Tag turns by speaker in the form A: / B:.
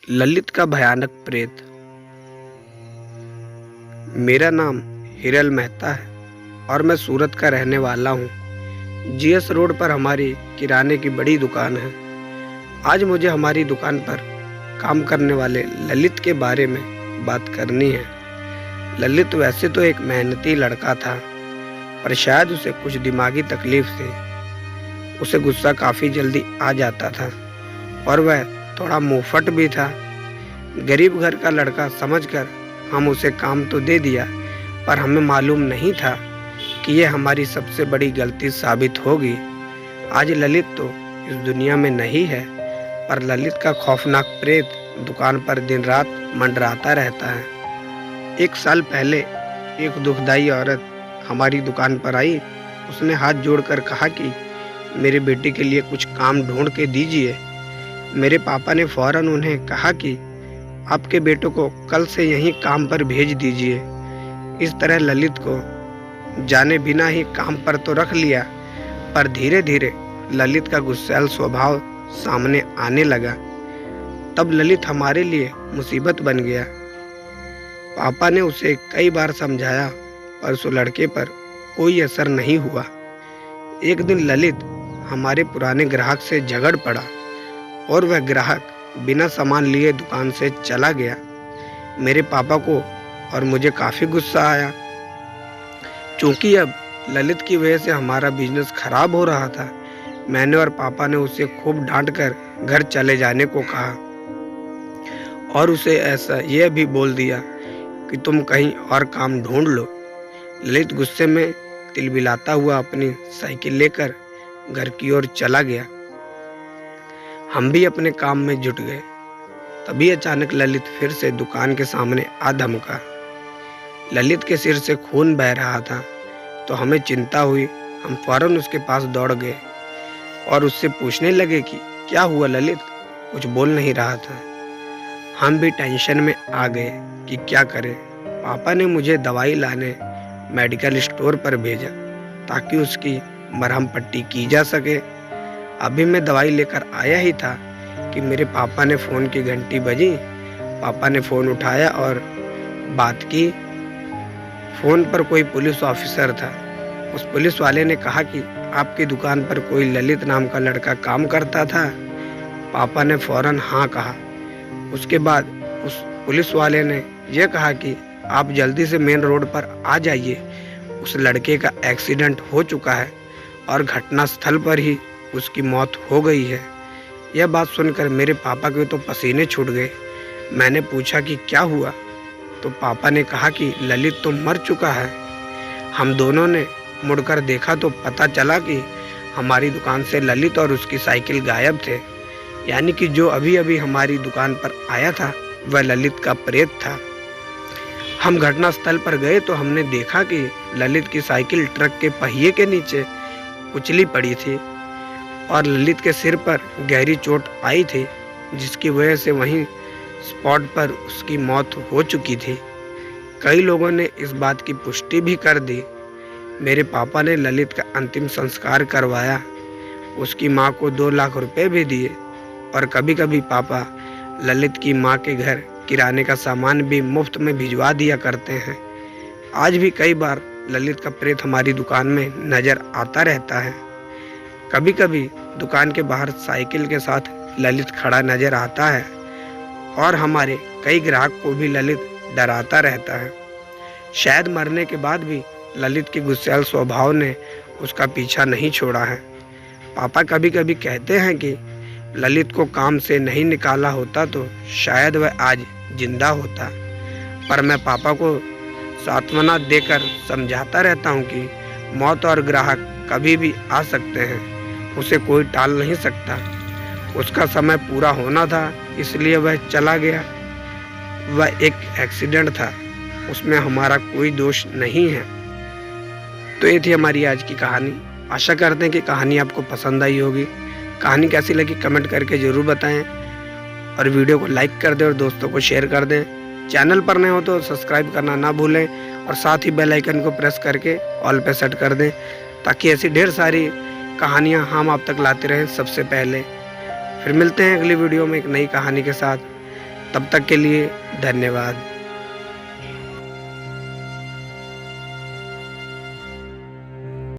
A: ललित का भयानक प्रेत। मेरा नाम हिरल मेहता है और मैं सूरत का रहने वाला हूँ। जीएस रोड पर हमारी किराने की बड़ी दुकान है। आज मुझे हमारी दुकान पर काम करने वाले ललित के बारे में बात करनी है। ललित वैसे तो एक मेहनती लड़का था, पर शायद उसे कुछ दिमागी तकलीफ से उसे गुस्सा काफ़ी जल्दी आ जाता था और वह थोड़ा मुंहफट भी था। गरीब घर का लड़का समझकर हम उसे काम तो दे दिया, पर हमें मालूम नहीं था कि यह हमारी सबसे बड़ी गलती साबित होगी। आज ललित तो इस दुनिया में नहीं है, पर ललित का खौफनाक प्रेत दुकान पर दिन रात मंडराता रहता है। 1 साल पहले एक दुखदाई औरत हमारी दुकान पर आई। उसने हाथ जोड़कर कहा कि मेरे बेटे के लिए कुछ काम ढूंढ के दीजिए। मेरे पापा ने फौरन उन्हें कहा कि आपके बेटों को कल से यहीं काम पर भेज दीजिए। इस तरह ललित को जाने बिना ही काम पर तो रख लिया, पर धीरे धीरे ललित का गुस्सैल स्वभाव सामने आने लगा। तब ललित हमारे लिए मुसीबत बन गया। पापा ने उसे कई बार समझाया, पर उस लड़के पर कोई असर नहीं हुआ। एक दिन ललित हमारे पुराने ग्राहक से झगड़ पड़ा और वह ग्राहक बिना सामान लिए दुकान से चला गया। मेरे पापा को और मुझे काफ़ी गुस्सा आया, क्योंकि अब ललित की वजह से हमारा बिजनेस खराब हो रहा था। मैंने और पापा ने उसे खूब डांट कर घर चले जाने को कहा और उसे ऐसा यह भी बोल दिया कि तुम कहीं और काम ढूंढ लो। ललित गुस्से में तिलबिलाता हुआ अपनी साइकिल लेकर घर की ओर चला गया। हम भी अपने काम में जुट गए। तभी अचानक ललित फिर से दुकान के सामने आ धमका। ललित के सिर से खून बह रहा था, तो हमें चिंता हुई। हम फौरन उसके पास दौड़ गए और उससे पूछने लगे कि क्या हुआ ललित, कुछ बोल नहीं रहा था। हम भी टेंशन में आ गए कि क्या करें। पापा ने मुझे दवाई लाने मेडिकल स्टोर पर भेजा ताकि उसकी मरहम पट्टी की जा सके। अभी मैं दवाई लेकर आया ही था कि मेरे पापा ने फ़ोन की घंटी बजी। पापा ने फ़ोन उठाया और बात की। फ़ोन पर कोई पुलिस ऑफिसर था। उस पुलिस वाले ने कहा कि आपकी दुकान पर कोई ललित नाम का लड़का काम करता था। पापा ने फ़ौरन हाँ कहा। उसके बाद उस पुलिस वाले ने यह कहा कि आप जल्दी से मेन रोड पर आ जाइए, उस लड़के का एक्सीडेंट हो चुका है और घटना स्थल पर ही उसकी मौत हो गई है। यह बात सुनकर मेरे पापा के तो पसीने छूट गए। मैंने पूछा कि क्या हुआ, तो पापा ने कहा कि ललित तो मर चुका है। हम दोनों ने मुड़कर देखा तो पता चला कि हमारी दुकान से ललित और उसकी साइकिल गायब थे। यानी कि जो अभी अभी हमारी दुकान पर आया था वह ललित का प्रेत था। हम घटनास्थल पर गए तो हमने देखा कि ललित की साइकिल ट्रक के पहिए के नीचे कुचली पड़ी थी और ललित के सिर पर गहरी चोट आई थी, जिसकी वजह से वहीं स्पॉट पर उसकी मौत हो चुकी थी। कई लोगों ने इस बात की पुष्टि भी कर दी। मेरे पापा ने ललित का अंतिम संस्कार करवाया। उसकी माँ को 2 लाख रुपए भी दिए और कभी कभी पापा ललित की माँ के घर किराने का सामान भी मुफ्त में भिजवा दिया करते हैं। आज भी कई बार ललित का प्रेत हमारी दुकान में नज़र आता रहता है। कभी कभी दुकान के बाहर साइकिल के साथ ललित खड़ा नजर आता है और हमारे कई ग्राहक को भी ललित डराता रहता है। शायद मरने के बाद भी ललित की गुस्सैल स्वभाव ने उसका पीछा नहीं छोड़ा है। पापा कभी कभी कहते हैं कि ललित को काम से नहीं निकाला होता तो शायद वह आज जिंदा होता, पर मैं पापा को सांत्वना देकर समझाता रहता हूँ कि मौत और ग्राहक कभी भी आ सकते हैं, उसे कोई टाल नहीं सकता। उसका समय पूरा होना था, इसलिए वह चला गया। वह एक एक्सीडेंट था, उसमें हमारा कोई दोष नहीं है। तो ये थी हमारी आज की कहानी। आशा करते हैं कि कहानी आपको पसंद आई होगी। कहानी कैसी लगी कमेंट करके ज़रूर बताएं और वीडियो को लाइक कर दें और दोस्तों को शेयर कर दें। चैनल पर नए हो तो सब्सक्राइब करना ना भूलें और साथ ही बेल आइकन को प्रेस करके ऑल पे सेट कर दें, ताकि ऐसी ढेर सारी कहानियाँ हम आप तक लाते रहें सबसे पहले। फिर मिलते हैं अगली वीडियो में एक नई कहानी के साथ। तब तक के लिए धन्यवाद।